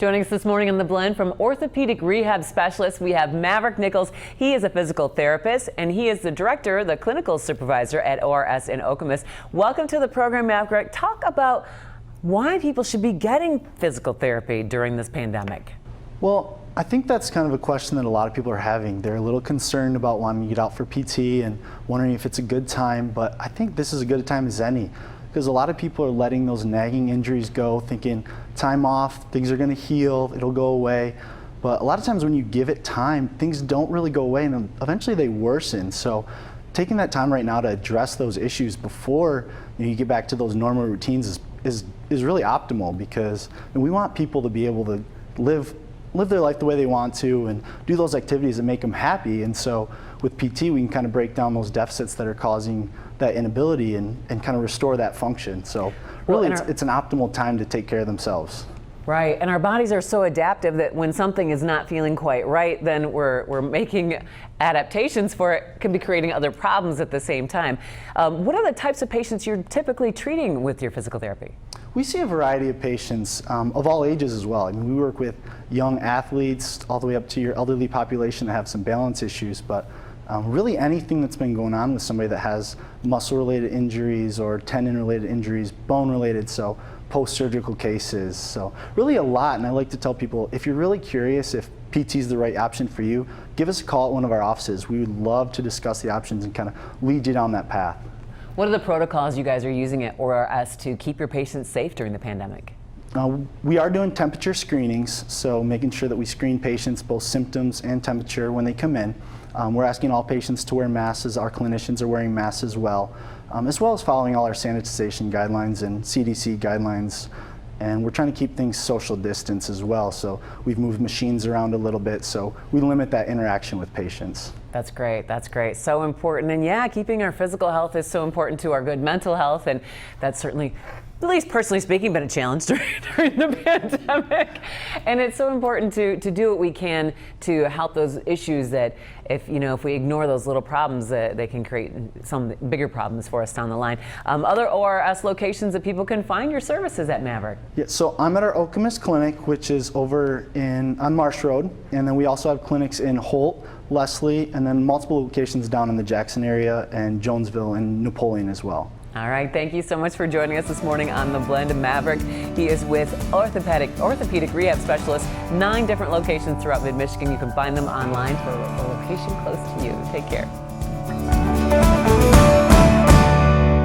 Joining us this morning on The Blend from Orthopaedic Rehab Specialist, we have Maverick Nichols. He is a physical therapist and he is the director, the clinical supervisor at ORS in Okemos. Welcome to the program, Maverick. Talk about why people should be getting physical therapy during this pandemic. Well, I think that's kind of a question that a lot of people are having. They're a little concerned about wanting to get out for PT and wondering if it's a good time, but I think this is as good a time as any, because a lot of people are letting those nagging injuries go, thinking time off, things are going to heal, it'll go away. But a lot of times when you give it time, things don't really go away and eventually they worsen. So taking that time right now to address those issues before you get back to those normal routines is really optimal, because we want people to be able to live their life the way they want to and do those activities that make them happy. And so with PT, we can kind of break down those deficits that are causing that inability and kind of restore that function. So really it's an optimal time to take care of themselves. Right, and our bodies are so adaptive that when something is not feeling quite right, then we're making adaptations for it, could be creating other problems at the same time. What are the types of patients you're typically treating with your physical therapy? We see a variety of patients of all ages as well. I mean, we work with young athletes all the way up to your elderly population that have some balance issues, but really anything that's been going on with somebody that has muscle-related injuries or tendon-related injuries, bone-related, so post-surgical cases. So really a lot, and I like to tell people, if you're really curious if PT is the right option for you, give us a call at one of our offices. We would love to discuss the options and kind of lead you down that path. What are the protocols you guys are using at ORS to keep your patients safe during the pandemic? We are doing temperature screenings, so making sure that we screen patients, both symptoms and temperature, when they come in. We're asking all patients to wear masks. Our clinicians are wearing masks as well as following all our sanitization guidelines and CDC guidelines. And we're trying to keep things social distance as well. So we've moved machines around a little bit, so we limit that interaction with patients. That's great. That's great. So important. And yeah, keeping our physical health is so important to our good mental health. And that's certainly, at least personally speaking, been a challenge during the pandemic. And it's so important to do what we can to help those issues that if we ignore those little problems, they can create some bigger problems for us down the line. Other ORS locations that people can find your services at, Maverick? Yeah, so I'm at our Okemos clinic, which is over on Marsh Road. And then we also have clinics in Holt, Leslie, and then multiple locations down in the Jackson area and Jonesville and Napoleon as well. All right, thank you so much for joining us this morning on The Blend. Maverick, he is with Orthopaedic Rehab Specialist, 9 different locations throughout mid-Michigan. You can find them online for a location close to you. Take care.